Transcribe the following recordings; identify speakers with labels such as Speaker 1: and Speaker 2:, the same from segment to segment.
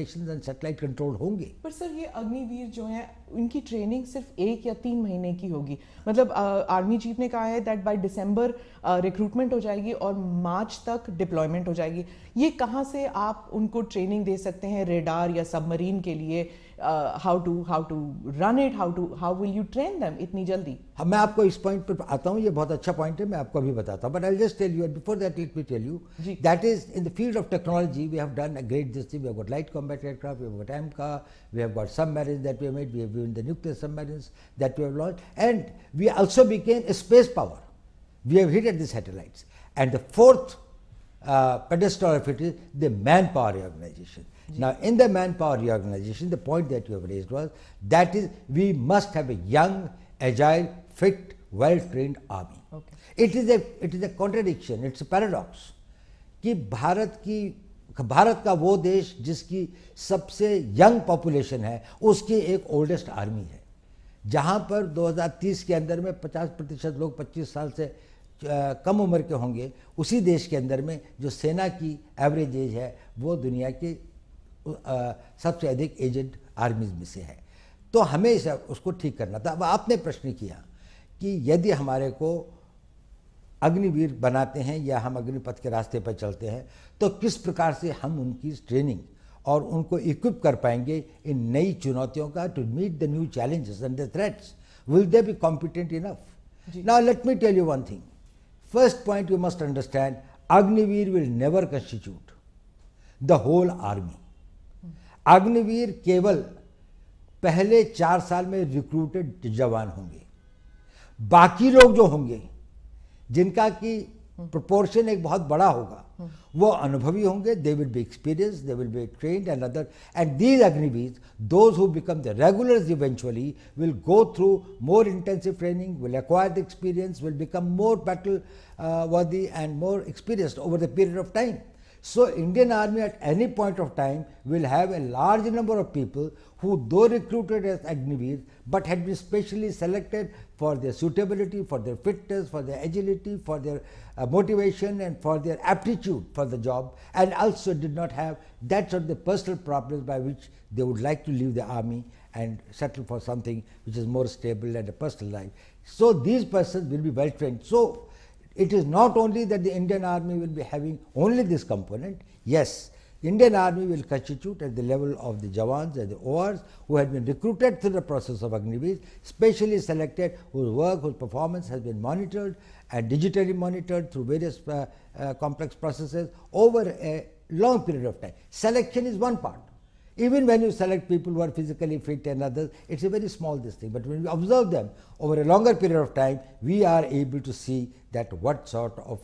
Speaker 1: And satellite control होंगे।
Speaker 2: पर sir ये अग्निवीर जो है उनकी ट्रेनिंग सिर्फ 1 या 3 महीने की होगी। मतलब आर्मी चीफ ने कहा है दैट बाय दिसंबर रिक्रूटमेंट हो जाएगी और मार्च तक डिप्लॉयमेंट हो जाएगी। ये कहाँ से आप उनको ट्रेनिंग दे सकते हैं रेडार या सबमरीन के लिए? How to run it, how will you train them इतनी जल्दी?
Speaker 1: हाँ, मैं आपको इस पॉइंट पर आता हूँ, ये बहुत अच्छा पॉइंट है, मैं आपको अभी बताता हूँ, but I just tell you before that let me tell you that is in the field of technology we have done a great this thing. We have got light combat aircraft, we have got AMCA, we have got submarines that we have made, we have given the nuclear submarines that we have launched, and we also became a space power. We have hit at the satellites. And the fourth pedestal of it is the manpower reorganization. Now, in the manpower reorganization, the point that you have raised was that is we must have a young, agile, fit, well-trained army.
Speaker 2: Okay.
Speaker 1: It is a contradiction, it's a paradox कि भारत का वो देश जिसकी सबसे young population है उसकी एक oldest army है, जहां पर 2030 के अंदर में 50% लोग 25 साल से कम उम्र के होंगे। उसी देश के अंदर में जो सेना की एवरेज एज है वो दुनिया की सबसे अधिक एजेड आर्मीज में से है। तो हमें उसको ठीक करना था। अब आपने प्रश्न किया कि यदि हमारे को अग्निवीर बनाते हैं या हम अग्निपथ के रास्ते पर चलते हैं तो किस प्रकार से हम उनकी ट्रेनिंग और उनको इक्विप कर पाएंगे इन नई चुनौतियों का, to meet the new challenges and the threats. Will they be competent enough? Now let me tell you one thing. First point you must understand, Agniveer will never constitute the whole army. Agniveer केवल पहले 4 साल में recruited जवान होंगे। बाकी लोग जो होंगे जिनका की प्रोपोर्शन एक बहुत बड़ा होगा वो अनुभवी होंगे, they will be experience, they will be trained and other, and these Agniveer, those who become the regulars eventually will go through more intensive training, will acquire the experience, will become more battle worthy and more experienced over the period of time. So Indian Army at any point of time will have a large number of people who, though recruited as Agniveer, but had been specially selected for their suitability, for their fitness, for their agility, for their motivation and for their aptitude for the job, and also did not have that sort of the personal problems by which they would like to leave the army and settle for something which is more stable and a personal life. So these persons will be well trained. So it is not only that the Indian Army will be having only this component. Yes, the Indian Army will constitute at the level of the Jawans and the ORs who had been recruited through the process of Agniveer, specially selected, whose work, whose performance has been monitored and digitally monitored through various complex processes over a long period of time. Selection is one part. Even when you select people who are physically fit and others, it's a very small thing. But when we observe them over a longer period of time, we are able to see that what sort of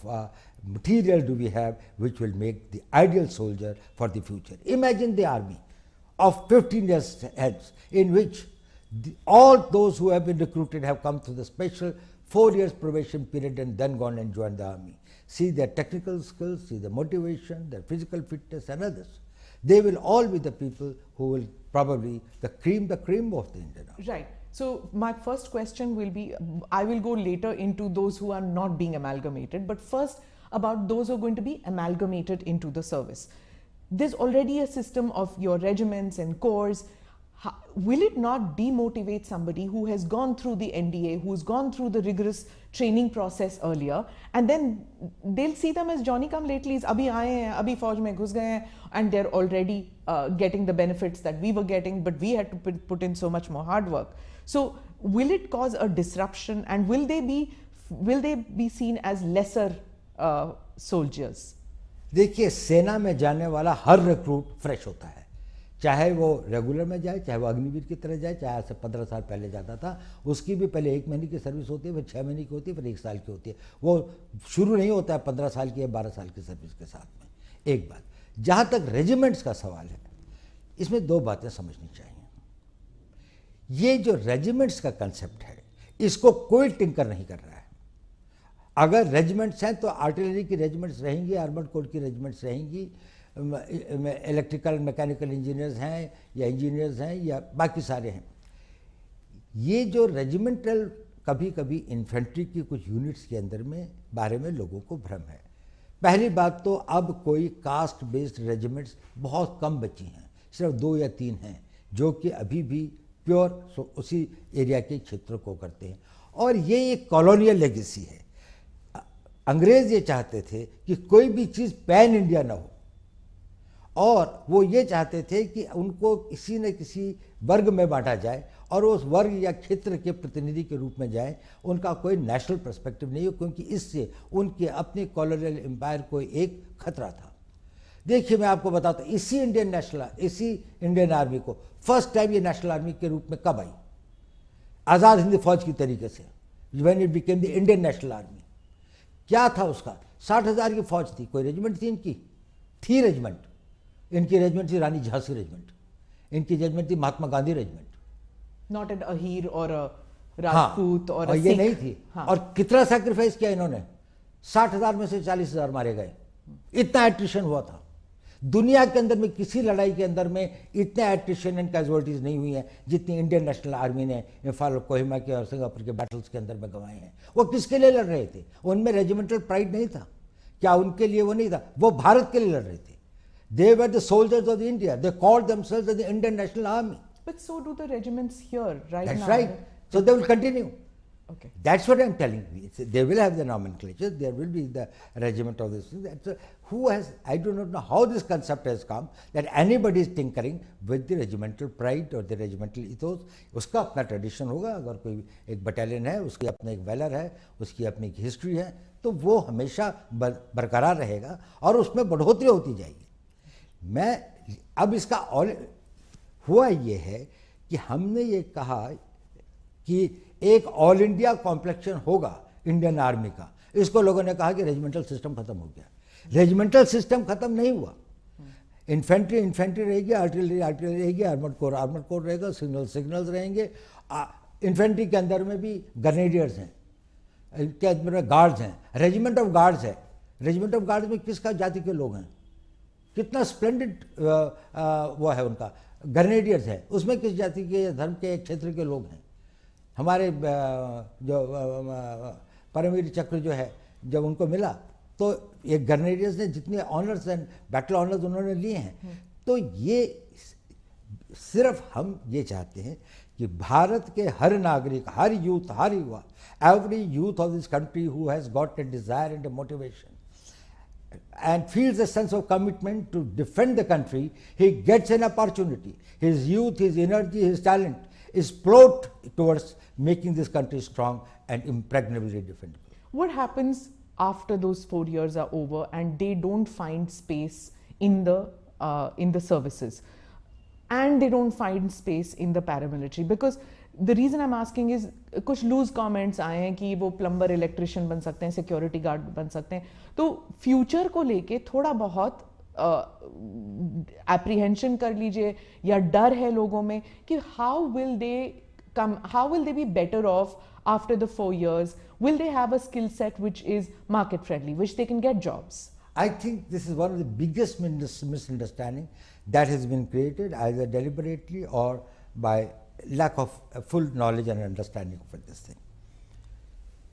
Speaker 1: material do we have which will make the ideal soldier for the future. Imagine the army of 15 years hence, in which all those who have been recruited have come through the special 4 years probation period and then gone and joined the army. See their technical skills, see the motivation, their physical fitness and others. They will all be the people who will probably the cream of the Indian Army.
Speaker 2: Right. So my first question will be, I will go later into those who are not being amalgamated, but first about those who are going to be amalgamated into the service. There's already a system of your regiments and corps. Will it not demotivate somebody who has gone through the NDA, who's gone through the rigorous training process earlier, and then they'll see them as Johnny come latelys, abhi aaye hain, abhi fauj mein ghus gaye hain, and they're already getting the benefits that we were getting, but we had to put in so much more hard work. So will it cause a disruption, and will they be seen as lesser soldiers?
Speaker 1: देखिए, सेना में जाने वाला हर recruit fresh होता है, चाहे वो regular में जाए, चाहे वो अग्निवीर की तरह जाए, चाहे से 15 साल पहले जाता था, उसकी भी पहले 1 महीने की सर्विस होती है, फिर 6 महीने की होती है, फिर 1 साल की होती है। वो शुरू नहीं होता है 15 साल की या 12 साल की सर्विस के साथ में। एक बात, जहाँ तक रेजिमेंट्स का सवाल है, इसमें 2 बातें समझनी चाहिए। ये जो रेजिमेंट्स का कंसेप्ट है, इसको कोई टिंकर नहीं कर रहा है। अगर रेजिमेंट्स हैं तो आर्टिलरी की रेजिमेंट्स रहेंगी, आर्मर्ड कोर की रेजिमेंट्स रहेंगी, इलेक्ट्रिकल मैकेनिकल इंजीनियर्स हैं या इंजीनियर्स हैं या बाकी सारे हैं। ये जो रेजिमेंटल, कभी कभी इन्फेंट्री की कुछ यूनिट्स के अंदर में बारे में लोगों को भ्रम है। पहली बात तो अब कोई कास्ट बेस्ड रेजिमेंट्स बहुत कम बची हैं, सिर्फ 2 या 3 हैं जो कि अभी भी प्योर उसी एरिया के क्षेत्र को करते हैं। और ये एक कॉलोनियल लेगेसी है। अंग्रेज ये चाहते थे कि कोई भी चीज़ पैन इंडिया ना हो, और वो ये चाहते थे कि उनको किसी न किसी वर्ग में बांटा जाए और उस वर्ग या क्षेत्र के प्रतिनिधि के रूप में जाए। उनका कोई नेशनल पर्सपेक्टिव नहीं हो, क्योंकि इससे उनके अपने कॉलोनियल एम्पायर को एक खतरा था। देखिए, मैं आपको बताता हूँ, इसी इंडियन आर्मी को फर्स्ट टाइम ये नेशनल आर्मी के रूप में कब आई? आज़ाद हिंद फौज की तरीके से, when it became the Indian national army. क्या था उसका? 60,000 की फौज थी। कोई रेजिमेंट थी इनकी? थी रेजिमेंट। इनकी रेजिमेंट थी रानी झांसी रेजिमेंट, इनकी रेजिमेंट थी Mahatma Gandhi regiment.
Speaker 2: Not an Ahir और राजपूत और
Speaker 1: ये नहीं थी। और कितना सैक्रिफाइस किया इन्होंने? 60,000 में से 40,000 मारे गए। इतना एट्रिशन हुआ था। दुनिया के अंदर में किसी लड़ाई के अंदर में इतने एट्रिशन एंड कैजुअलिटीज नहीं हुई हैं जितनी इंडियन नेशनल आर्मी ने इम्फाल, कोहिमा के और सिंगापुर के बैटल्स के अंदर में गंवाए हैं। वो किसके लिए लड़ रहे थे? उनमें रेजिमेंटल प्राइड नहीं था क्या? उनके लिए वो नहीं था, वो भारत के लिए लड़ रहे थे। They were the soldiers of India. They called themselves as the Indian National Army.
Speaker 2: But so do the regiments here, right?
Speaker 1: That's
Speaker 2: now.
Speaker 1: right. So they will continue.
Speaker 2: Okay.
Speaker 1: That's what I'm telling you. They will have the nomenclature. There will be the regiment of this. I do not know how this concept has come that anybody is tinkering with the regimental pride or the regimental ethos. उसका अपना tradition होगा। अगर कोई एक battalion है, उसकी अपना एक valor है, उसकी अपनी एक history है, तो वो हमेशा बरकरार रहेगा और उसमें बढ़ोतरी होती जाएगी। अब इसका हुआ ये है कि हमने ये कहा कि एक ऑल इंडिया कॉम्प्लेक्शन होगा इंडियन आर्मी का। इसको लोगों ने कहा कि रेजिमेंटल सिस्टम खत्म हो गया। रेजिमेंटल सिस्टम खत्म नहीं हुआ। इन्फेंट्री रहेगी, आर्टिलरी रहेगी, आर्मर्ड कोर रहेगा, सिग्नल्स रहेंगे। इन्फेंट्री के अंदर में भी ग्रेनेडियर्स हैं, के अंदर में गार्ड्स हैं, रेजिमेंट ऑफ गार्ड्स है। रेजिमेंट ऑफ गार्ड्स में किसका जाति के लोग हैं? कितना स्प्लेंडेड वो है उनका। ग्रेनेडियर्स है, उसमें किस जाति के, धर्म के, क्षेत्र के लोग हैं। हमारे जो परमवीर चक्र जो है, जब उनको मिला तो ये ग्रेनेडियर्स ने जितने ऑनर्स एंड बैटल ऑनर्स उन्होंने लिए हैं। तो ये सिर्फ हम ये चाहते हैं कि भारत के हर नागरिक, हर यूथ, हर युवा, every youth of this country who has got a desire and a motivation and feels a sense of commitment to defend the country, he gets an opportunity. His youth, his energy, his talent is plowed towards making this country strong and impregnably defendable.
Speaker 2: What happens after those 4 years are over and they don't find space in the services, and they don't find space in the paramilitary? Because the reason I'm asking is कुछ loose comments आए हैं कि वो plumber, electrician बन सकते हैं, security guard बन सकते हैं। तो फ्यूचर को लेके थोड़ा बहुत एप्रीहेंशन कर लीजिए या डर है लोगों में कि how will they be better of after the 4 years? Will they have a skill set which is market friendly, which they can get jobs?
Speaker 1: I think this is one of the biggest misunderstanding that has been created either deliberately or by lack of full knowledge and understanding of this thing.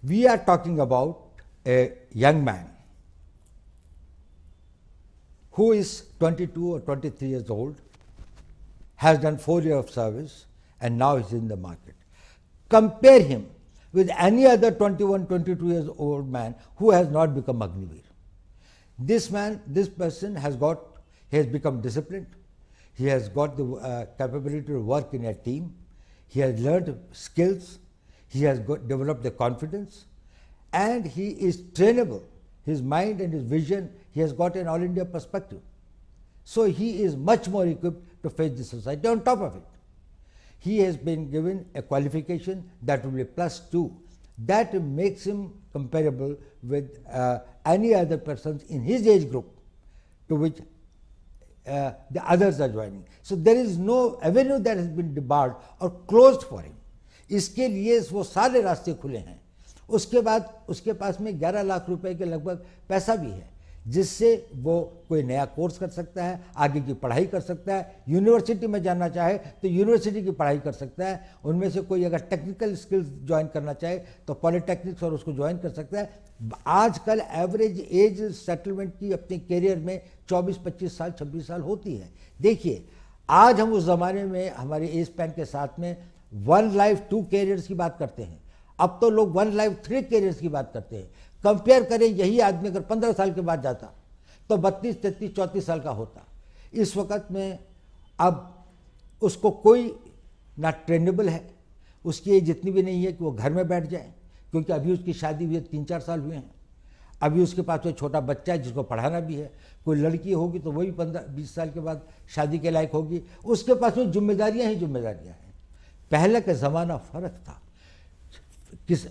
Speaker 1: We are talking about a young man who is 22 or 23 years old, has done 4 years of service and now is in the market. Compare him with any other 21, 22 years old man who has not become Agniveer. This person has become disciplined. He has got the capability to work in a team. He has learned skills. He has developed the confidence, and he is trainable. His mind and his vision, he has got an all India perspective. So he is much more equipped to face the society. On top of it, he has been given a qualification that will be +2. That makes him comparable with any other persons in his age group to which the others are joining. So there is no avenue that has been debarred or closed for him. इसके लिए वो सारे रास्ते खुले हैं। उसके बाद उसके पास में 11 लाख रुपए के लगभग पैसा भी है, जिससे वो कोई नया कोर्स कर सकता है, आगे की पढ़ाई कर सकता है। यूनिवर्सिटी में जाना चाहे तो यूनिवर्सिटी की पढ़ाई कर सकता है। उनमें से कोई अगर टेक्निकल स्किल्स ज्वाइन करना चाहे तो पॉलिटेक्निक्स और उसको ज्वाइन कर सकता है। आजकल एवरेज एज सेटलमेंट की अपने करियर में 24-25 साल 26 साल होती है। देखिए, आज हम उस ज़माने में हमारे एज स्पैन के साथ में 1 लाइफ 2 कैरियर्स की बात करते हैं, अब तो लोग 1 लाइफ 3 कैरियर्स की बात करते हैं। कंपेयर करें, यही आदमी अगर 15 साल के बाद जाता तो 32, 33, 34 साल का होता। इस वक्त में अब उसको कोई ना ट्रेनेबल है, उसकी एज जितनी भी नहीं है कि वो घर में बैठ जाए, क्योंकि अभी उसकी शादी हुई 3-4 साल हुए हैं। अभी उसके पास कोई छोटा बच्चा है जिसको पढ़ाना भी है, कोई लड़की होगी तो वही 15-20 साल के बाद शादी के लायक होगी। उसके पास में जिम्मेदारियां ही जिम्मेदारियां हैं। पहले का ज़माना फ़र्क था।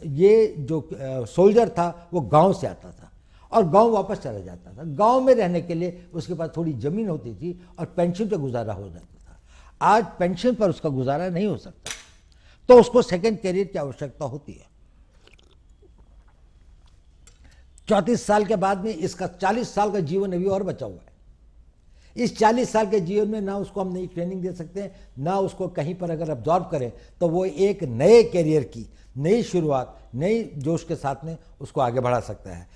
Speaker 1: ये जो सोल्जर था वो गांव से आता था और गांव वापस चला जाता था। गांव में रहने के लिए उसके पास थोड़ी ज़मीन होती थी और पेंशन पे गुजारा हो जाता था। आज पेंशन पर उसका गुजारा नहीं हो सकता, तो उसको सेकंड कैरियर की आवश्यकता होती है। 34 साल के बाद में इसका 40 साल का जीवन अभी और बचा हुआ है। इस 40 साल के जीवन में ना उसको हम नई ट्रेनिंग दे सकते हैं, ना उसको कहीं पर अगर अब्जॉर्व करें तो वो एक नए कैरियर की नई शुरुआत, नई जोश के साथ में उसको आगे बढ़ा सकता है।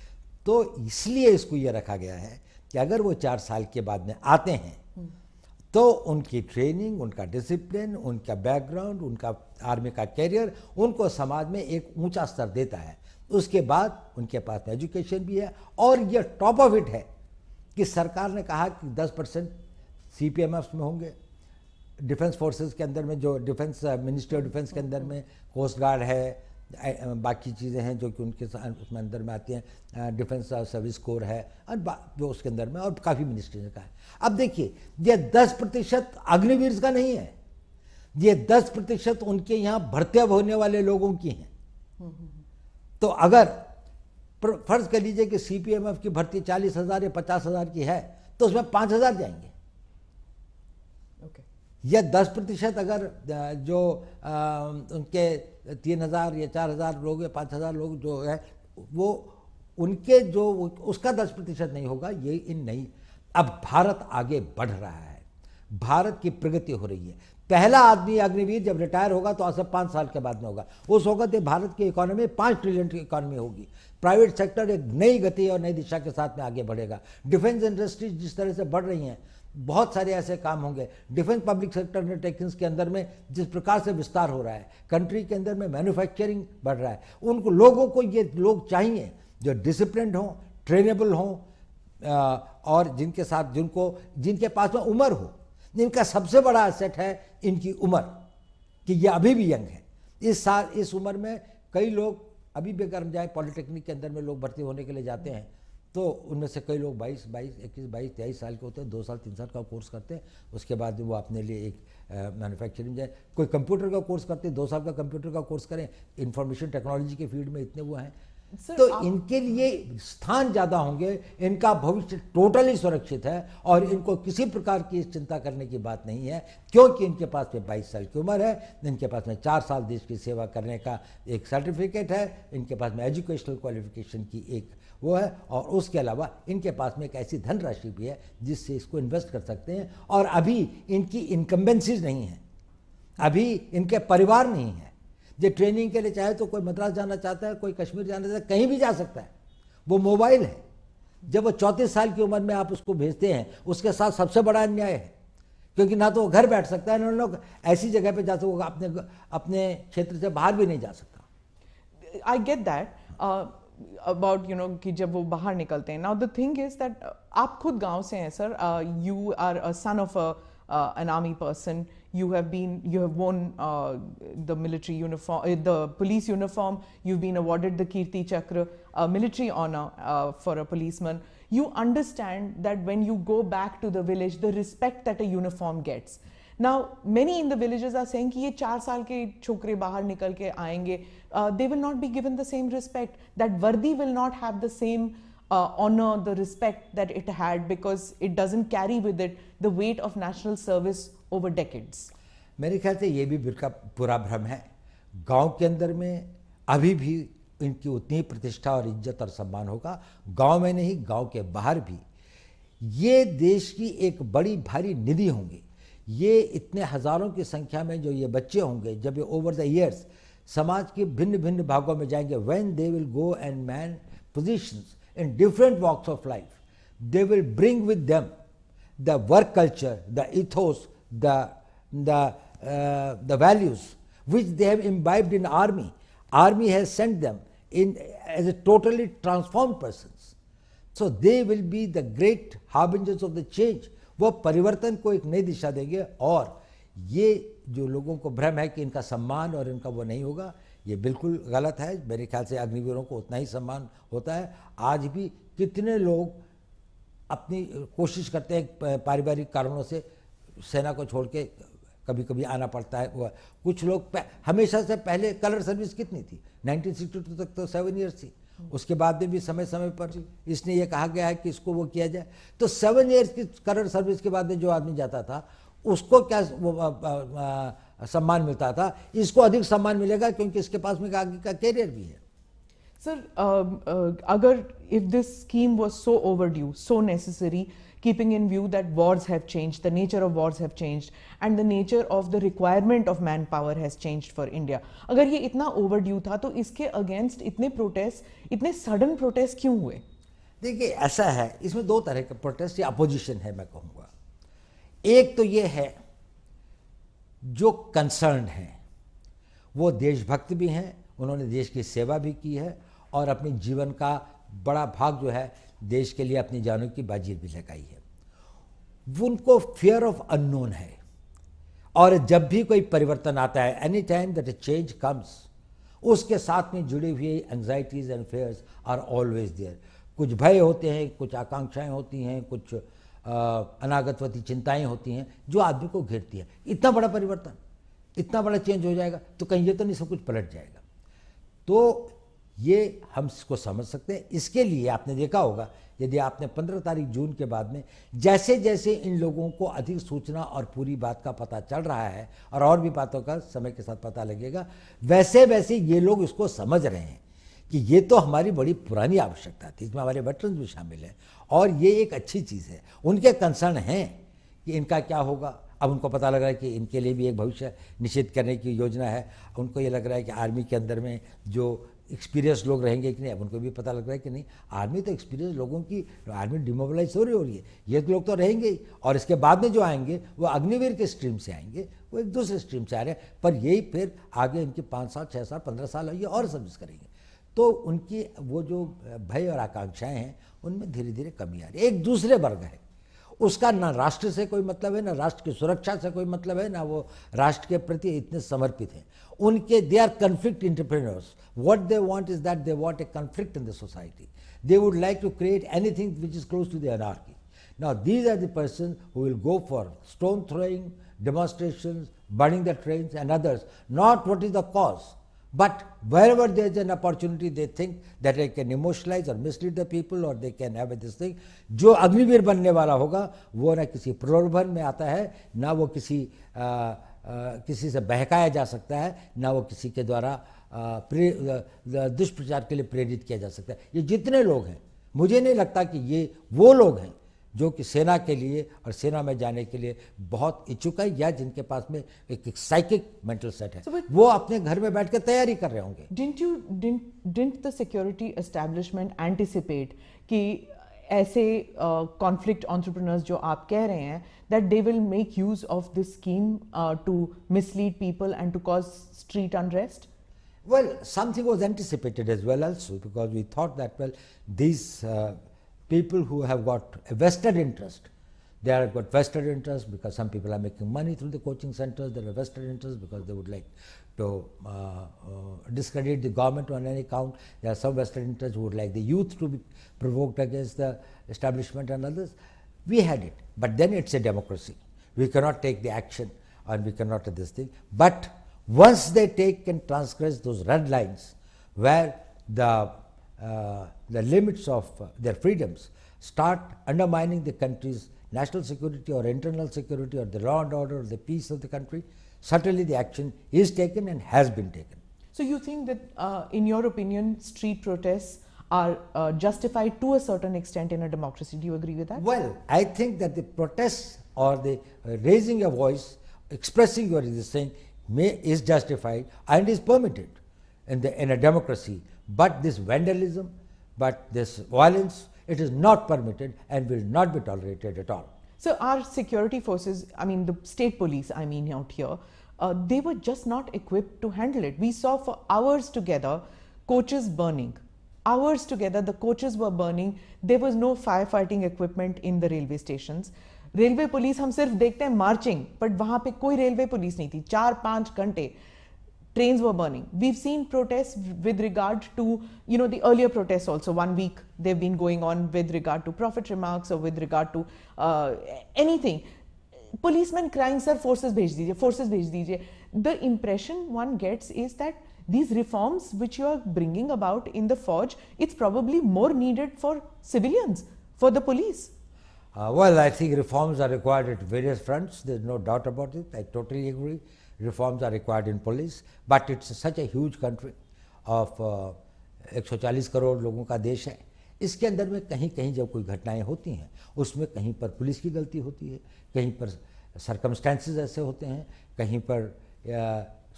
Speaker 1: तो इसलिए इसको ये रखा गया है कि अगर वो 4 साल के बाद में आते हैं तो उनकी ट्रेनिंग, उनका डिसिप्लिन, उनका बैकग्राउंड, उनका आर्मी का कैरियर उनको समाज में एक ऊंचा स्तर देता है। उसके बाद उनके पास एजुकेशन भी है और ये टॉप ऑफ इट है कि सरकार ने कहा कि 10% CPMF में होंगे, डिफेंस फोर्सेस के अंदर में, जो डिफेंस मिनिस्ट्री ऑफ डिफेंस के अंदर में कोस्ट गार्ड है, बाकी चीज़ें हैं जो कि उनके उसमें अंदर में आती हैं, डिफेंस सर्विस कोर है और जो उसके अंदर में, और काफ़ी मिनिस्ट्री ने कहा है। अब देखिए, ये 10% अग्निवीर का नहीं है, ये 10% उनके यहाँ भर्ती होने वाले लोगों की हैं। तो अगर फर्ज कर लीजिए कि CPMF की भर्ती 40,000 या 50,000 की है तो उसमें 5,000 जाएंगे। या 10% अगर जो उनके 3,000 या 4,000 लोग या 5,000 लोग जो है वो उनके जो उसका 10% नहीं होगा। ये इन नहीं, अब भारत आगे बढ़ रहा है, भारत की प्रगति हो रही है। पहला आदमी अग्निवीर जब रिटायर होगा तो आज से 5 साल के बाद में होगा। उस वक्त भारत की इकोनॉमी 5 ट्रिलियन की इकोनॉमी होगी। प्राइवेट सेक्टर एक नई गति और नई दिशा के साथ में आगे बढ़ेगा। डिफेंस इंडस्ट्रीज जिस तरह से बढ़ रही हैं, बहुत सारे ऐसे काम होंगे। डिफेंस पब्लिक सेक्टर अंडरटेकिंग्स के अंदर में जिस प्रकार से विस्तार हो रहा है, कंट्री के अंदर में मैन्युफैक्चरिंग बढ़ रहा है, उनको लोगों को ये लोग चाहिए जो डिसिप्लिन्ड हों, ट्रेनेबल हों और जिनके साथ जिनके पास में उम्र हो। इनका सबसे बड़ा एसेट है इनकी उम्र, कि ये अभी भी यंग है। इस उम्र में कई लोग अभी भी अगर जाए पॉलिटेक्निक के अंदर में लोग भर्ती होने के लिए जाते हैं तो उनमें से कई लोग 22, 23 साल के होते हैं, 2 साल 3 साल का कोर्स करते हैं। उसके बाद वो अपने लिए एक मैन्युफैक्चरिंग जाए, कोई कंप्यूटर का कोर्स करते हैं, 2 साल का कंप्यूटर का कोर्स करें। इंफॉर्मेशन टेक्नोलॉजी के फील्ड में इतने वो हैं, तो इनके लिए स्थान ज़्यादा होंगे। इनका भविष्य टोटली सुरक्षित है और इनको किसी प्रकार की चिंता करने की बात नहीं है, क्योंकि इनके पास में 22 साल की उम्र है, इनके पास में 4 साल देश की सेवा करने का एक सर्टिफिकेट है, इनके पास में एजुकेशनल क्वालिफिकेशन की एक वो है, और उसके अलावा इनके पास में एक ऐसी धनराशि भी है जिससे इसको इन्वेस्ट कर सकते हैं। और अभी इनकी इनकम्बेंसीज नहीं है, अभी इनके परिवार नहीं है। जो ट्रेनिंग के लिए चाहे तो कोई मद्रास जाना चाहता है, कोई कश्मीर जाना चाहता है, कहीं भी जा सकता है, वो मोबाइल है। जब वो 34 साल की उम्र में आप उसको भेजते हैं, उसके साथ सबसे बड़ा अन्याय है, क्योंकि ना तो वो घर बैठ सकता है, ना लोग ऐसी जगह पे जा सकता, अपने क्षेत्र से बाहर भी नहीं जा सकता।
Speaker 2: आई गेट दैट अबाउट कि जब वो बाहर निकलते हैं। Now the thing is that आप खुद गांव से हैं sir, you are a son of an army person, you have worn the military uniform, the police uniform, you've been awarded the Kirti Chakra, military honor for a policeman. You understand that when you go back to the village, the respect that a uniform gets. Now many in the villages are saying कि ये 4 साल के छोकरे बाहर निकल के आएंगे, they will not be given the same respect, that वर्दी will not have the same honor, the respect that it had, because it doesn't carry with it the weight of national service over decades.
Speaker 1: मेरे ख्याल से ये भी पूरा भ्रम है। गांव के अंदर में अभी भी इनकी उतनी प्रतिष्ठा और इज्जत और सम्मान होगा, गांव में नहीं, गांव के बाहर भी। ये देश की एक बड़ी भारी निधि होंगी। ये इतने हजारों की संख्या में जो ये बच्चे होंगे, जब ये ओवर द ईयर्स समाज के भिन्न भिन्न भागों में जाएंगे, when they will go and man positions in different walks of life, they will bring with them the work culture, the ethos, the values which they have imbibed in army. Army has sent them in as a totally transformed persons. So they will be the great harbingers of the change. वो परिवर्तन को एक नई दिशा देंगे। और ये जो लोगों को भ्रम है कि इनका सम्मान और इनका वो नहीं होगा, ये बिल्कुल गलत है। मेरे ख्याल से अग्निवीरों को उतना ही सम्मान होता है। आज भी कितने लोग अपनी कोशिश करते हैं, पारिवारिक कारणों से सेना को छोड़ के कभी कभी आना पड़ता है। कुछ लोग हमेशा से पहले कलर सर्विस कितनी थी, 1962 तक तो 7 ईयर्स थी। उसके बाद में भी समय समय पर इसने ये कहा गया है कि इसको वो किया जाए। तो 7 ईयर्स की कलर सर्विस के बाद में जो आदमी जाता था उसको क्या सम्मान मिलता था, इसको अधिक सम्मान मिलेगा क्योंकि इसके पास में आगे का कैरियर भी है।
Speaker 2: Sir, agar if this scheme was so overdue, so necessary, keeping in view that wars have changed, the nature of wars have changed, and the nature of the requirement of manpower has changed for India. अगर ये इतना overdue था तो इसके against इतने protest, इतने sudden protest क्यों हुए?
Speaker 1: देखिए ऐसा है, इसमें दो तरह के प्रोटेस्ट या अपोजिशन है मैं कहूँगा। एक तो ये है जो कंसर्न है, वो देशभक्त भी हैं, उन्होंने देश की सेवा भी की है और अपने जीवन का बड़ा भाग जो है देश के लिए अपनी जानों की बाजी भी लगाई है। उनको फियर ऑफ अननोन है और जब भी कोई परिवर्तन आता है, any time that a change comes, उसके साथ में जुड़ी हुई anxieties and fears are always there. कुछ भय होते हैं, कुछ आकांक्षाएं होती हैं, कुछ अनागतवती चिंताएं होती हैं जो आदमी को घेरती है। इतना बड़ा परिवर्तन, इतना बड़ा चेंज हो जाएगा तो कहीं ये तो नहीं सब कुछ पलट जाएगा। तो ये हम इसको समझ सकते हैं। इसके लिए आपने देखा होगा, यदि आपने 15 तारीख जून के बाद में जैसे जैसे इन लोगों को अधिक सूचना और पूरी बात का पता चल रहा है और भी बातों का समय के साथ पता लगेगा, वैसे वैसे ये लोग इसको समझ रहे हैं कि ये तो हमारी बड़ी पुरानी आवश्यकता थी, इसमें हमारे वेटरन्स भी शामिल हैं और ये एक अच्छी चीज़ है। उनके कंसर्न हैं कि इनका क्या होगा। अब उनको पता लग रहा है कि इनके लिए भी एक भविष्य निश्चित करने की योजना है। उनको ये लग रहा है कि आर्मी के अंदर में जो एक्सपीरियंस लोग रहेंगे कि नहीं, अब उनको भी पता लग रहा है कि नहीं, आर्मी तो एक्सपीरियंस लोगों की, आर्मी डिमोबिलाइज हो रही है, ये लोग तो रहेंगे ही। और इसके बाद में जो आएंगे वो अग्निवीर के स्ट्रीम से आएंगे, वो एक दूसरे स्ट्रीम से आ रहे हैं, पर यही फिर आगे इनकी 5 साल 6 साल 15 साल होंगे और सर्विस करेंगे। तो उनकी वो जो भय और आकांक्षाएं हैं उनमें धीरे धीरे कमी आ रही है। एक दूसरे वर्ग है, उसका ना राष्ट्र से कोई मतलब है, ना राष्ट्र की सुरक्षा से कोई मतलब है, ना वो राष्ट्र के प्रति इतने समर्पित हैं। उनके they are conflict entrepreneurs. What they want is that they want a conflict in the society. They would like to create anything which is close to the anarchy. Now these are the person who will go for stone throwing, demonstrations, burning the trains and others, not what is the cause. But wherever there is an opportunity, they think that they can emotionalize or mislead the people or they can have this thing. जो अग्निवीर बनने वाला होगा वो ना किसी प्रलोभन में आता है, ना वो किसी से बहकाया जा सकता है, ना वो किसी के द्वारा दुष्प्रचार के लिए प्रेरित किया जा सकता है। ये जितने लोग हैं, मुझे नहीं लगता कि ये वो लोग हैं जो कि सेना के लिए और सेना में जाने के लिए बहुत इच्छुक है या जिनके पास में एक साइकिक मेंटल सेट है। वो अपने घर में बैठ कर तैयारी कर रहे होंगे।
Speaker 2: Didn't the security establishment anticipate कि ऐसे conflict entrepreneurs जो आप कह रहे हैं that they will make use of this scheme to mislead people and to cause street unrest?
Speaker 1: Well, something was anticipated as well also, because we thought that, well, these people who have got a vested interest, they have got vested interest because some people are making money through the coaching centers. They have vested interest because they would like to discredit the government on any count. There are some vested interests who would like the youth to be provoked against the establishment and others. We had it, but then it's a democracy. We cannot take the action and we cannot do this thing. But once they take and transgress those red lines where the limits of their freedoms start undermining the country's national security or internal security or the law and order or the peace of the country, certainly the action is taken and has been taken.
Speaker 2: So you think that in your opinion street protests are justified to a certain extent in a democracy? Do you agree with that?
Speaker 1: Well, I think that the protests or the raising a voice, expressing your thing is justified and is permitted in a democracy. But this vandalism, but this violence, it is not permitted and will not be tolerated at all.
Speaker 2: So our security forces, I mean the state police, I mean out here, they were just not equipped to handle it. We saw for hours together coaches burning. Hours together the coaches were burning. There was no firefighting equipment in the railway stations. Railway police हम सिर्फ देखते हैं marching, but वहां पे कोई railway police नहीं थी. 4-5 घंटे trains were burning. We've seen protests with regard to, the earlier protests also. 1 week they've been going on with regard to prophet remarks or with regard to anything. Policemen crying, sir, forces bhej dijiye. The impression one gets is that these reforms which you are bringing about in the forge, it's probably more needed for civilians, for the police.
Speaker 1: Well, I think reforms are required at various fronts. There's no doubt about it. I totally agree. Reforms are required in police, but it's such a huge country of 140 crore लोगों का देश है. इसके अंदर में कहीं कहीं जब कोई घटनाएं होती हैं, उसमें कहीं पर पुलिस की गलती होती है, कहीं पर सर्कमस्टेंसेस ऐसे होते हैं, कहीं पर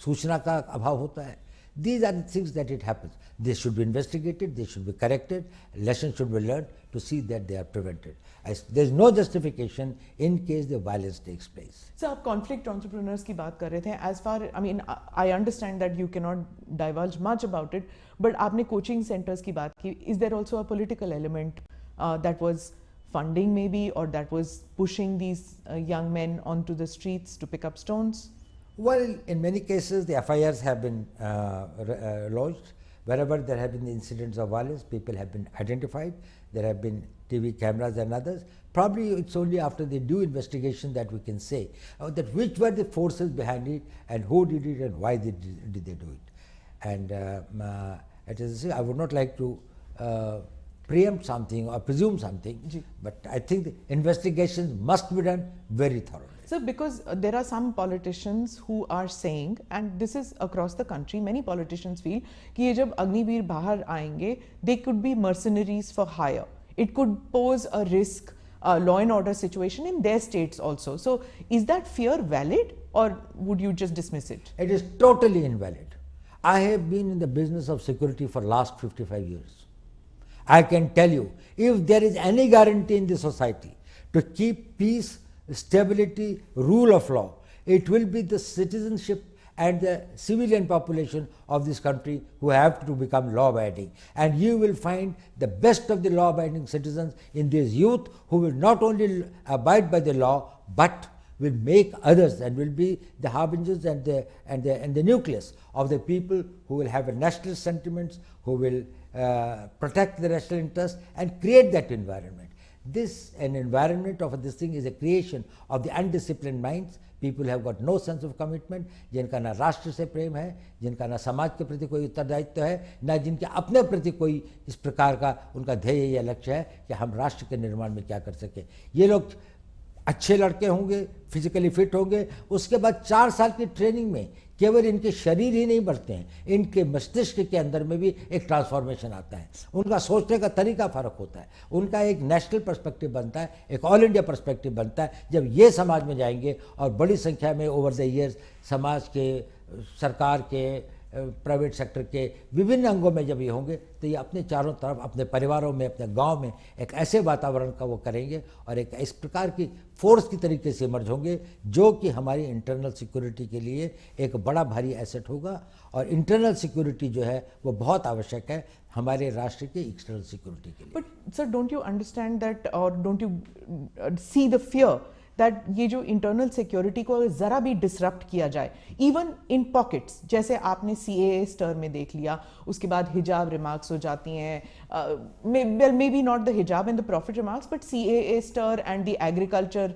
Speaker 1: सूचना का अभाव होता है. These are the things that it happens. They should be investigated, they should be corrected, lessons should be learned to see that they are prevented. There is no justification in case the violence takes place.
Speaker 2: So, आप conflict entrepreneurs की बात कर रहे थे. As far, I understand that you cannot divulge much about it, but आपने coaching centers की बात की. Is there also a political element that was funding maybe, or that was pushing these young men onto the streets to pick up stones?
Speaker 1: Well, in many cases the FIRs have been lodged. Wherever there have been incidents of violence, people have been identified. There have been TV cameras and others. Probably it's only after the due investigation that we can say that which were the forces behind it and who did it and why did they do it. And I would not like to preempt something or presume something, but I think the investigations must be done very thoroughly.
Speaker 2: So, because there are some politicians who are saying, and this is across the country, many politicians feel कि ये जब अग्निवीर बाहर आएंगे, they could be mercenaries for hire. It could pose a risk, law and order situation in their states also. So, is that fear valid, or would you just dismiss it?
Speaker 1: It is totally invalid. I have been in the business of security for last 55 years. I can tell you, if there is any guarantee in the society to keep peace, stability, rule of law, it will be the citizenship and the civilian population of this country who have to become law-abiding. And you will find the best of the law-abiding citizens in this youth who will not only abide by the law, but will make others and will be the harbingers and the nucleus of the people who will have a national sentiments, who will protect the national interest and create that environment. An environment of this thing is a creation of the undisciplined minds. People have got no sense of commitment, जिनका ना राष्ट्र से प्रेम है, जिनका ना समाज के प्रति कोई उत्तरदायित्व है, ना जिनके अपने प्रति कोई इस प्रकार का उनका ध्येय या लक्ष्य है कि हम राष्ट्र के निर्माण में क्या कर सके. ये लोग अच्छे लड़के होंगे, फिजिकली फिट होंगे, उसके बाद 4 साल की ट्रेनिंग में केवल इनके शरीर ही नहीं बढ़ते हैं, इनके मस्तिष्क के अंदर में भी एक ट्रांसफॉर्मेशन आता है. उनका सोचने का तरीका फर्क होता है, उनका एक नेशनल पर्सपेक्टिव बनता है, एक ऑल इंडिया पर्सपेक्टिव बनता है. जब ये समाज में जाएंगे और बड़ी संख्या में ओवर द ईयर्स समाज के, सरकार के, प्राइवेट सेक्टर के विभिन्न अंगों में जब ये होंगे तो ये अपने चारों तरफ, अपने परिवारों में, अपने गांव में एक ऐसे वातावरण का वो करेंगे और एक इस प्रकार की फोर्स की तरीके से इमर्ज होंगे जो कि हमारी इंटरनल सिक्योरिटी के लिए एक बड़ा भारी एसेट होगा. और इंटरनल सिक्योरिटी जो है वो बहुत आवश्यक है हमारे राष्ट्र की एक्सटर्नल सिक्योरिटी के लिए.
Speaker 2: But sir, don't you understand that और don't you see the fear that ये जो इंटरनल सिक्योरिटी को जरा भी डिसरप्ट किया जाए, इवन इन पॉकेट्स, जैसे आपने CAA स्टर में देख लिया, उसके बाद हिजाब रिमार्क्स हो जाती हैं, may be not the hijab and the prophet remarks, but CAA stir and the agriculture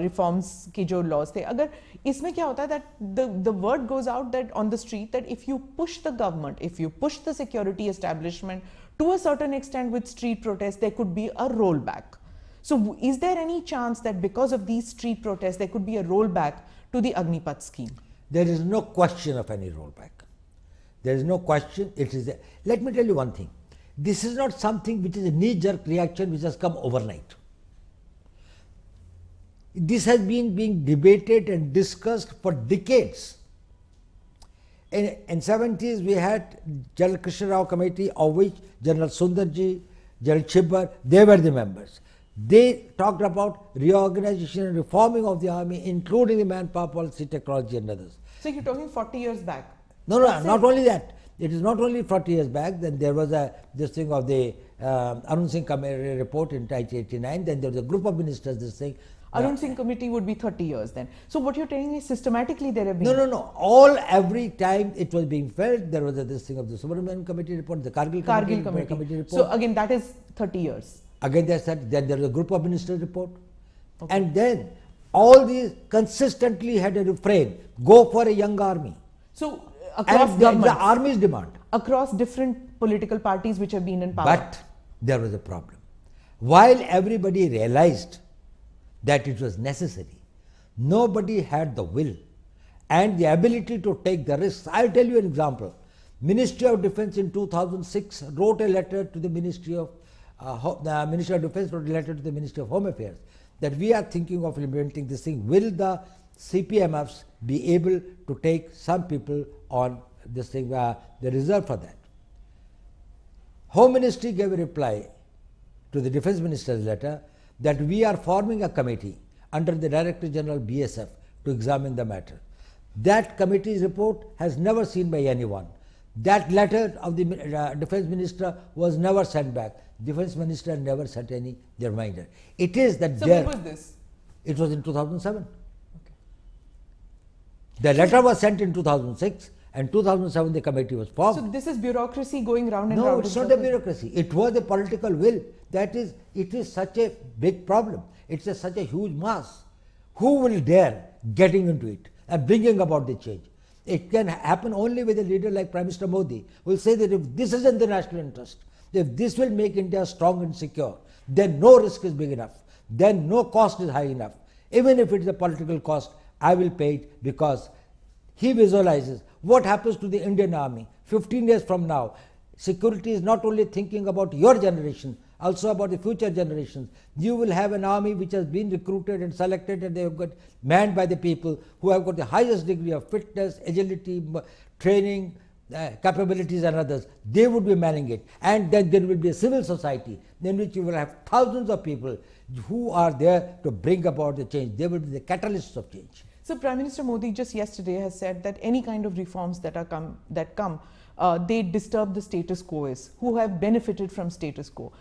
Speaker 2: reforms की जो लॉज थे, अगर इसमें क्या होता है that the word goes out that on the street that if you push the government, if you push the security establishment to a certain extent with street protest, there could be a roll back. So, is there any chance that because of these street protests, there could be a rollback to the Agneepath scheme?
Speaker 1: There is no question of any rollback. There is no question. Let me tell you one thing. This is not something which is a knee-jerk reaction which has come overnight. This has been being debated and discussed for decades. In 70s, we had General Krishna Rao Committee, of which General Sundarji, General Chibbar, they were the members. They talked about reorganization and reforming of the army, including the manpower policy, technology and others.
Speaker 2: So you're talking 40 years back?
Speaker 1: No, not only that. It is not only 40 years back. Then there was this thing of the Arun Singh Committee report in 1989. Then there was a group of ministers, this thing.
Speaker 2: Arun Singh Committee would be 30 years then. So what you're telling me is systematically there have been...
Speaker 1: No. Every time it was being felt, there was this thing of the Subramanian Committee report, the Kargil Committee report.
Speaker 2: So again, that is 30 years.
Speaker 1: Again, then there was a group of ministers report. Okay. And then all these consistently had a refrain, go for a young army.
Speaker 2: So across
Speaker 1: the army's demand.
Speaker 2: Across different political parties which have been in power.
Speaker 1: But there was a problem. While everybody realized that it was necessary, nobody had the will and the ability to take the risks. I'll tell you an example. Ministry of Defence in 2006 wrote a letter to the Ministry of Defence wrote a letter to the Ministry of Home Affairs that we are thinking of implementing this thing. Will the CPMFs be able to take some people on this thing, the reserve for that? Home Ministry gave a reply to the Defence Minister's letter that we are forming a committee under the Director General BSF to examine the matter. That committee's report has never seen by anyone. That letter of the Defence Minister was never sent back. Defence Minister never sent any reminder. It is that
Speaker 2: So when was this?
Speaker 1: It was in 2007. Okay. The letter was sent in 2006 and 2007 the committee was formed.
Speaker 2: So this is bureaucracy going round and
Speaker 1: round.
Speaker 2: round.
Speaker 1: No, it's not a bureaucracy. It was a political will. That is, it is such a big problem. It's such a huge mass. Who will dare getting into it and bringing about the change? It can happen only with a leader like Prime Minister Modi, who will say that if this is in the national interest, if this will make India strong and secure, then no risk is big enough, then no cost is high enough. Even if it is a political cost, I will pay it, because he visualizes what happens to the Indian army 15 years from now. Security is not only thinking about your generation, also about the future generations. You will have an army which has been recruited and selected, and they have got manned by the people who have got the highest degree of fitness, agility, training, capabilities and others. They would be manning it. And then there will be a civil society in which you will have thousands of people who are there to bring about the change. They will be the catalysts of change.
Speaker 2: So Prime Minister Modi just yesterday has said that any kind of reforms that come, they disturb the status quo, who have benefited from status quo.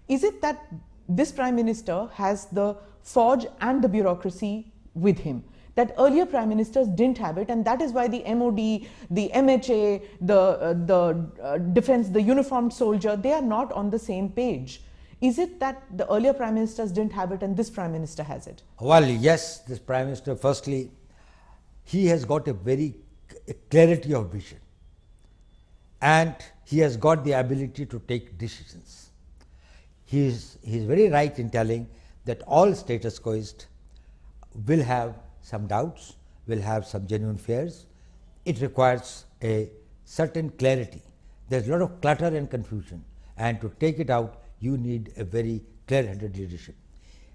Speaker 2: Is it that this Prime Minister has the forge and the bureaucracy with him, that earlier Prime Ministers didn't have it, and that is why the MOD, the MHA, the defense, the uniformed soldier, they are not on the same page? Is it that the earlier Prime Ministers didn't have it and this Prime Minister has it?
Speaker 1: Well, yes, this Prime Minister, firstly, he has got a very clarity of vision, and he has got the ability to take decisions. He is very right in telling that all status quoists will have some doubts, will have some genuine fears. It requires a certain clarity. There is a lot of clutter and confusion, and to take it out, you need a very clear-headed leadership.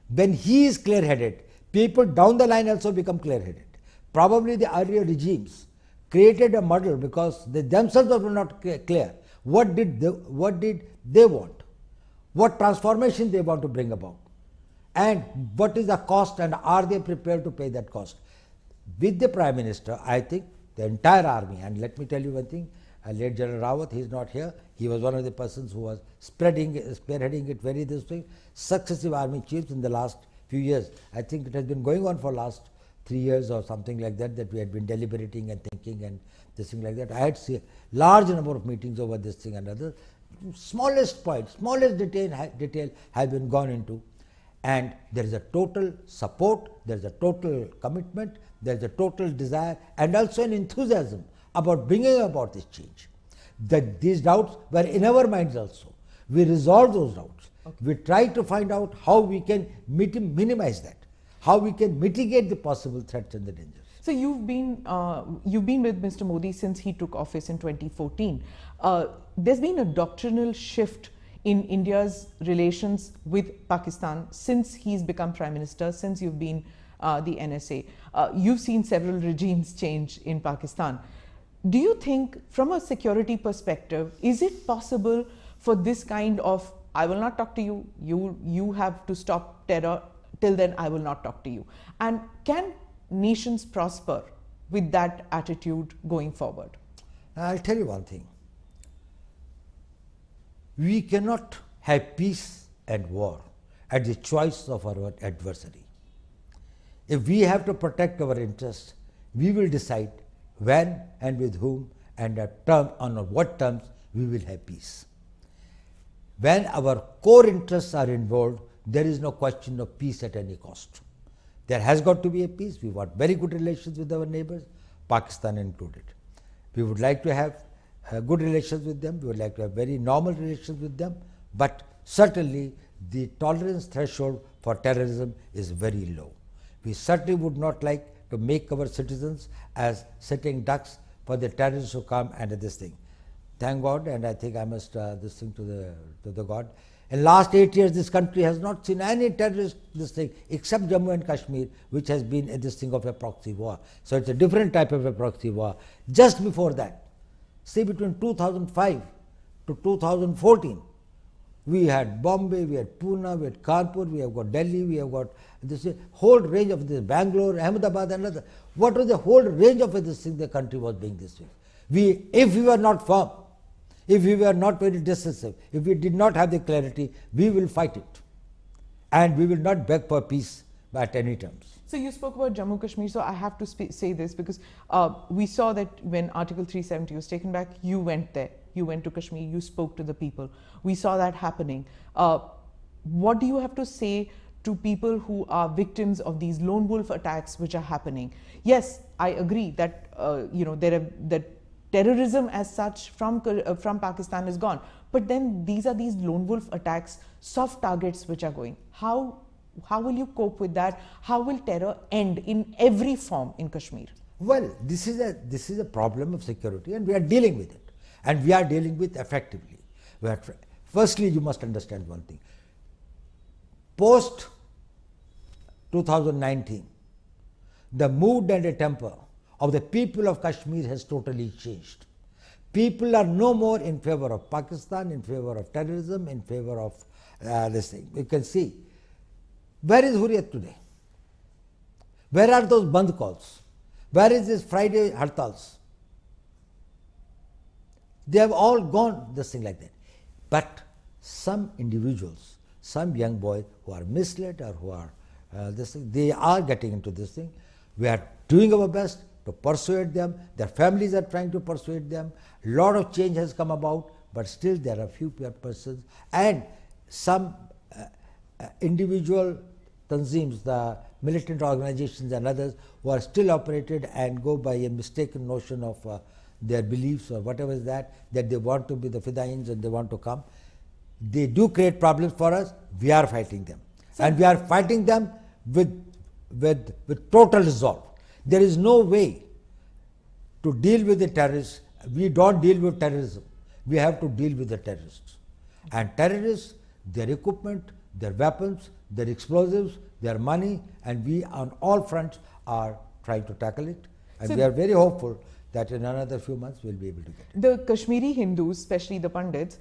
Speaker 1: When he is clear-headed, people down the line also become clear-headed. Probably the earlier regimes created a muddle because they themselves were not clear. What did they want? What transformation they want to bring about? And what is the cost, and are they prepared to pay that cost? With the Prime Minister, I think the entire army, and let me tell you one thing, late General Rawat, he is not here, he was one of the persons who was spearheading it very this way. Successive army chiefs in the last few years, I think it has been going on for last 3 years or something like that, that we had been deliberating and thinking and this thing like that. I had seen large number of meetings over this thing and others. Smallest point, smallest detail has been gone into, and there is a total support, there is a total commitment, there is a total desire and also an enthusiasm about bringing about this change. These doubts were in our minds also. We resolved those doubts. Okay. We tried to find out how we can minimize that, how we can mitigate the possible threats and the dangers.
Speaker 2: So you've been with Mr. Modi since he took office in 2014. There's been a doctrinal shift in India's relations with Pakistan since he's become Prime Minister, since you've been the NSA. You've seen several regimes change in Pakistan. Do you think, from a security perspective, is it possible for this kind of I will not talk to you, you have to stop terror, till then I will not talk to you. And can nations prosper with that attitude going forward?
Speaker 1: I'll tell you one thing. We cannot have peace and war at the choice of our adversary. If we have to protect our interests, we will decide when and with whom and on what terms we will have peace. When our core interests are involved, there is no question of peace at any cost. There has got to be a peace. We want very good relations with our neighbors, Pakistan included. We would like to have good relations with them. We would like to have very normal relations with them. But certainly the tolerance threshold for terrorism is very low. We certainly would not like to make our citizens as sitting ducks for the terrorists who come and this thing. Thank God, and I think I must this thing to the God. In last 8 years, this country has not seen any terrorist this thing except Jammu and Kashmir, which has been this thing of a proxy war. So it's a different type of a proxy war. Just before that, say between 2005 to 2014, we had Bombay, we had Pune, we had Kanpur, we have got Delhi, we have got this whole range of this, Bangalore, Ahmedabad and other. What was the whole range of this thing the country was being this way? If we were not firm, if we were not very decisive, if we did not have the clarity, we will fight it. And we will not beg for peace at any terms.
Speaker 2: So you spoke about Jammu Kashmir, so I have to say this because we saw that when Article 370 was taken back, you went there. You went to Kashmir, you spoke to the people. We saw that happening. What do you have to say to people who are victims of these lone wolf attacks which are happening? Yes, I agree that that terrorism as such from Pakistan is gone, but then these are these lone wolf attacks, soft targets which are going. How will you cope with that? How will terror end in every form in Kashmir?
Speaker 1: Well, this is a problem of security, and we are dealing with it, and we are dealing with effectively. Firstly, you must understand one thing. Post 2019, the mood and the temper of the people of Kashmir has totally changed. People are no more in favor of Pakistan, in favor of terrorism, in favor of this thing. You can see. Where is Hurriyat today? Where are those Bandh calls? Where is this Friday Hartals? They have all gone, this thing like that. But some individuals, some young boys who are misled or who are this thing, they are getting into this thing. We are doing our best to persuade them. Their families are trying to persuade them. A lot of change has come about, but still there are few persons and some individual tanzeems, the militant organizations and others who are still operated and go by a mistaken notion of their beliefs or whatever is that they want to be the Fidains and they want to come. They do create problems for us. We are fighting them. And we are fighting them with total resolve. There is no way to deal with the terrorists. We don't deal with terrorism. We have to deal with the terrorists. And terrorists, their equipment, their weapons, their explosives, their money, and we on all fronts are trying to tackle it. And we are very hopeful that in another few months we'll be able to get it.
Speaker 2: The Kashmiri Hindus, especially the Pandits,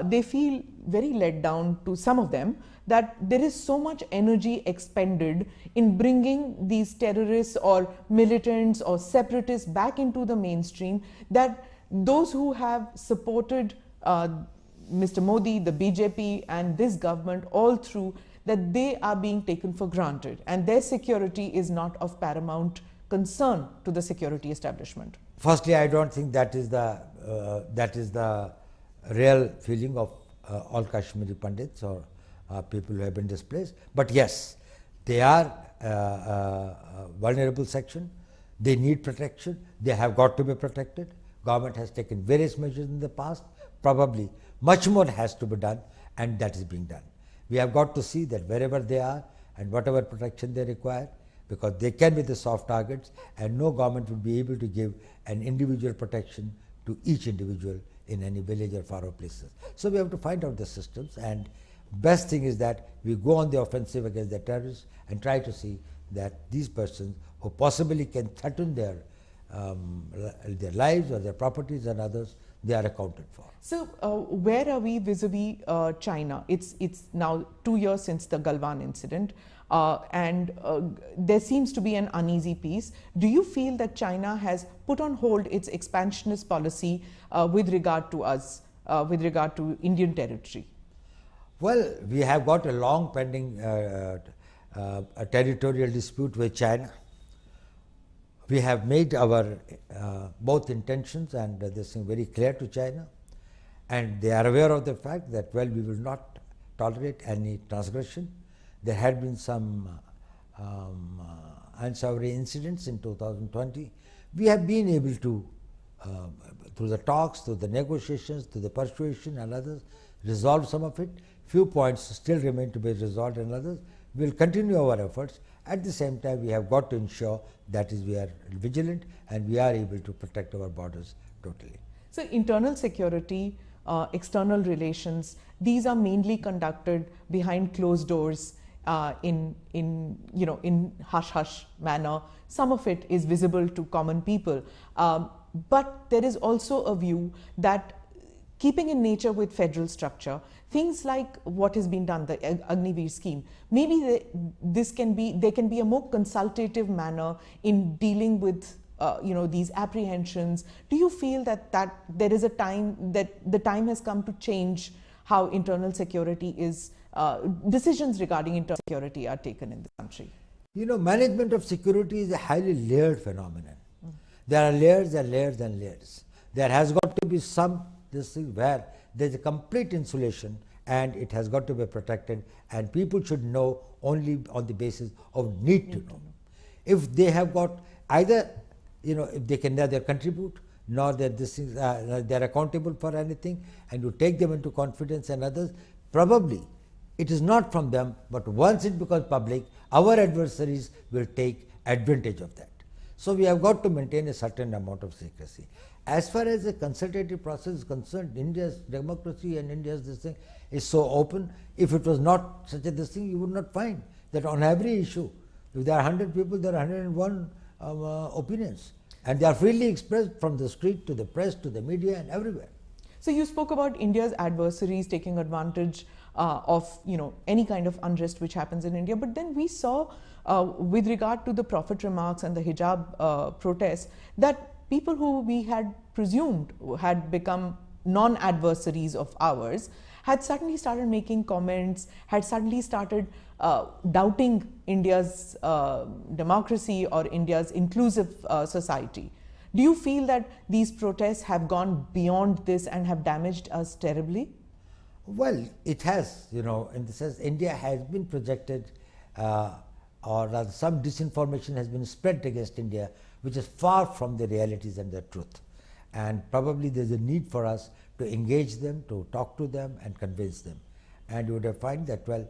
Speaker 2: they feel very let down, to some of them, that there is so much energy expended in bringing these terrorists or militants or separatists back into the mainstream, that those who have supported Mr. Modi, the BJP and this government all through, that they are being taken for granted and their security is not of paramount concern to the security establishment.
Speaker 1: Firstly, I don't think that is the real feeling of all Kashmiri Pandits or people who have been displaced. But yes, they are a vulnerable section. They need protection. They have got to be protected. Government has taken various measures in the past. Probably much more has to be done, and that is being done. We have got to see that wherever they are and whatever protection they require, because they can be the soft targets and no government will be able to give an individual protection to each individual in any village or far off places. So we have to find out the systems, and best thing is that we go on the offensive against the terrorists and try to see that these persons who possibly can threaten their their lives or their properties and others, they are accounted for.
Speaker 2: So, where are we vis-a-vis China? It's now 2 years since the Galwan incident, and there seems to be an uneasy peace. Do you feel that China has put on hold its expansionist policy with regard to us, with regard to Indian territory?
Speaker 1: Well, we have got a long pending a territorial dispute with China. We have made our both intentions and this thing very clear to China, and they are aware of the fact that, well, we will not tolerate any transgression. There had been some unsavory incidents in 2020. We have been able to, through the talks, through the negotiations, through the persuasion and others, resolve some of it. Few points still remain to be resolved and others. We will continue our efforts. At the same time, we have got to ensure that is we are vigilant and we are able to protect our borders totally.
Speaker 2: So, internal security, external relations, these are mainly conducted behind closed doors, in hush-hush manner. Some of it is visible to common people. But there is also a view that, keeping in nature with federal structure, things like what has been done, the Agniveer scheme, maybe there can be a more consultative manner in dealing with these apprehensions. Do you feel that there is a time that the time has come to change how internal security is, decisions regarding internal security are taken in the country?
Speaker 1: Management of security is a highly layered phenomenon. There are layers and layers and layers. There has got to be some this thing where there is a complete insulation and it has got to be protected, and people should know only on the basis of need to know. If they have got either, if they can neither contribute nor that this is they are accountable for anything, and you take them into confidence and others, probably it is not from them, but once it becomes public, our adversaries will take advantage of that. So, we have got to maintain a certain amount of secrecy. As far as the consultative process is concerned, India's democracy and India's this thing is so open. If it was not such a this thing, you would not find that on every issue, if there are 100 people, there are 101 opinions, and they are freely expressed from the street to the press to the media and everywhere.
Speaker 2: So, you spoke about India's adversaries taking advantage of any kind of unrest which happens in India, but then we saw with regard to the prophet remarks and the hijab protests, that people who we had presumed had become non-adversaries of ours had suddenly started making comments, had suddenly started doubting India's democracy or India's inclusive society. Do you feel that these protests have gone beyond this and have damaged us terribly?
Speaker 1: Well, it has, in the sense India has been projected, or rather some disinformation has been spread against India, which is far from the realities and the truth. And probably there is a need for us to engage them, to talk to them and convince them. And you would have found that, well,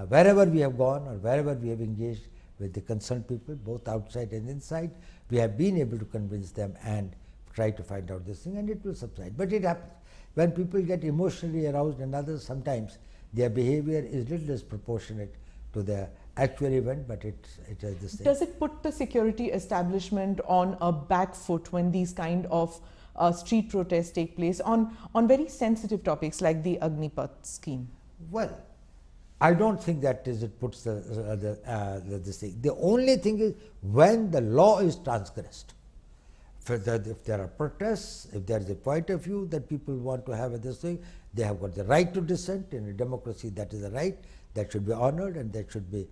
Speaker 1: wherever we have gone or wherever we have engaged with the concerned people, both outside and inside, we have been able to convince them and try to find out this thing, and it will subside. But it happens. When people get emotionally aroused and others, sometimes their behavior is little disproportionate to the actual event, but it is the same.
Speaker 2: Does it put the security establishment on a back foot when these kind of street protests take place on very sensitive topics like the Agneepath scheme?
Speaker 1: Well, I don't think that it puts this thing. The only thing is when the law is transgressed. If there are protests, if there is a point of view that people want to have this thing, they have got the right to dissent. In a democracy, that is a right that should be honored, and that should be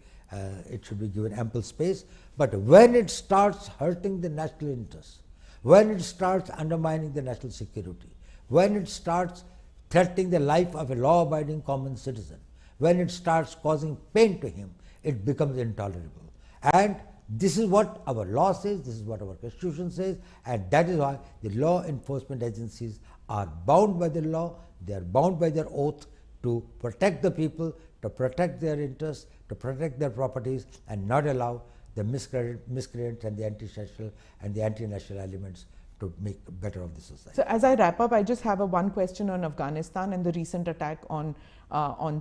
Speaker 1: it should be given ample space. But when it starts hurting the national interests, when it starts undermining the national security, when it starts threatening the life of a law-abiding common citizen, when it starts causing pain to him, it becomes intolerable. And this is what our law says, this is what our constitution says, and that is why the law enforcement agencies are bound by the law, they are bound by their oath to protect the people, to protect their interests, to protect their properties, and not allow the miscreants and the anti-social and the anti-national elements to make better of the society.
Speaker 2: So as I wrap up, I just have one question on Afghanistan and the recent attack on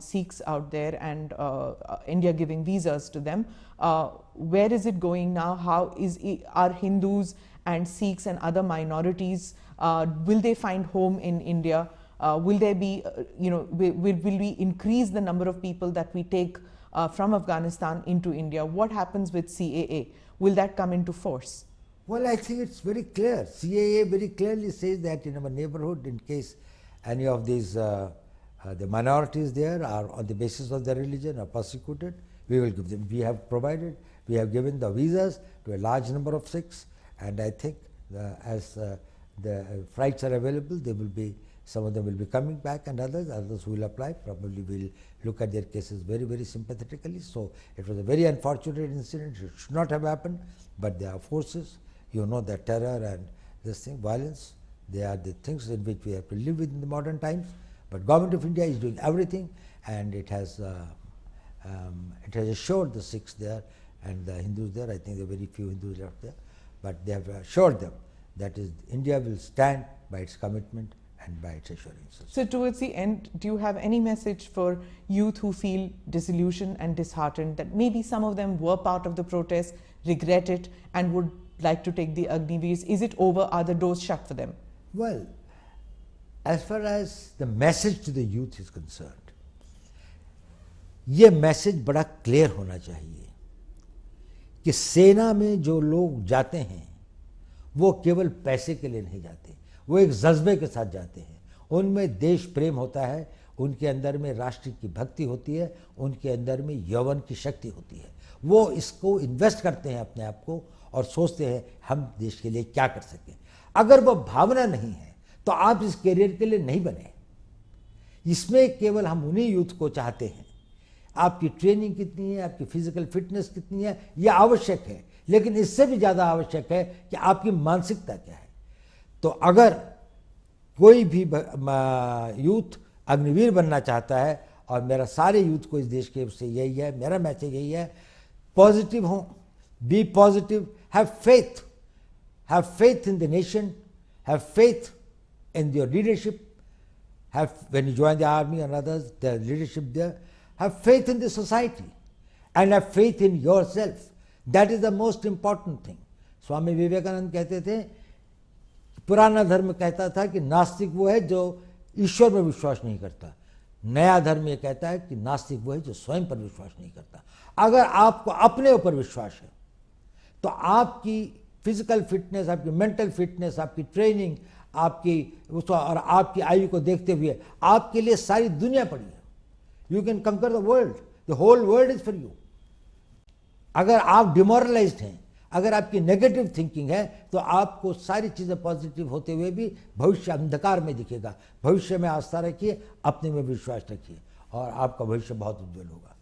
Speaker 2: Sikhs out there, and India giving visas to them. Where is it going now? How are Hindus and Sikhs and other minorities, will they find home in India? Will there be, will we increase the number of people that we take from Afghanistan into India? What happens with CAA? Will that come into force?
Speaker 1: Well, I think it's very clear. CAA very clearly says that in our neighborhood, in case any of these the minorities there are on the basis of their religion are persecuted, we will give them. We have given the visas to a large number of Sikhs, and I think as the flights are available, they will be, some of them will be coming back, and others who will apply probably will look at their cases very, very sympathetically. So it was a very unfortunate incident. It should not have happened, but there are forces, that terror and this thing, violence, they are the things in which we have to live with in the modern times. But Government of India is doing everything, and it has assured the Sikhs there and the Hindus there. I think there are very few Hindus left there, but they have assured them that India will stand by its commitment and by its assurances.
Speaker 2: So towards the end, do you have any message for youth who feel disillusioned and disheartened that maybe some of them were part of the protest, regret it, and would like to take the Agniveers? Is it over? Are the doors shut for them?
Speaker 1: Well, as far as the message to the youth is concerned, ये message बड़ा clear होना चाहिए कि सेना में जो लोग जाते हैं वो केवल पैसे के लिए नहीं जाते, वो एक जज्बे के साथ जाते हैं। उनमें देश प्रेम होता है, उनके अंदर में राष्ट्र की भक्ति होती है, उनके अंदर में यौवन की शक्ति होती है। वो इसको इन्वेस्ट करते हैं अपने आप को और सोचते हैं हम देश के लिए क्या कर सकें। अगर वो भावना नहीं है तो आप इस करियर के लिए नहीं बने। इसमें केवल हम उन्हीं यूथ को चाहते हैं। आपकी ट्रेनिंग कितनी है, आपकी फिजिकल फिटनेस कितनी है, यह आवश्यक है, लेकिन इससे भी ज़्यादा आवश्यक है कि आपकी मानसिकता क्या है। तो अगर कोई भी यूथ अग्निवीर बनना चाहता है, और मेरा सारे यूथ को इस देश के से यही है, मेरा मैसेज यही है, पॉजिटिव हो, be positive, have faith in the nation, have faith in your leadership, when you join the army and others, the leadership there, have faith in the society and have faith in yourself. That is the most important thing. Swami Vivekananda कहते थे, पुराना धर्म कहता था कि नास्तिक वो है जो ईश्वर में विश्वास नहीं करता, नया धर्म ये कहता है कि नास्तिक वो है जो स्वयं पर विश्वास नहीं करता। अगर आपको अपने ऊपर विश्वास है तो आपकी फिजिकल फिटनेस, आपकी मेंटल फिटनेस, आपकी ट्रेनिंग, आपकी और आपकी आयु को देखते हुए आपके लिए सारी दुनिया पड़ी है। You can conquer the world, the whole world is for you. अगर आप डिमोरलाइज्ड हैं, अगर आपकी नेगेटिव थिंकिंग है, तो आपको सारी चीज़ें पॉजिटिव होते हुए भी भविष्य अंधकार में दिखेगा। भविष्य में आस्था रखिए, अपने में विश्वास रखिए, और आपका भविष्य बहुत उज्जवल होगा।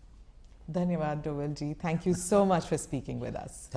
Speaker 2: धन्यवाद Doval ji, thank you so much for speaking with us.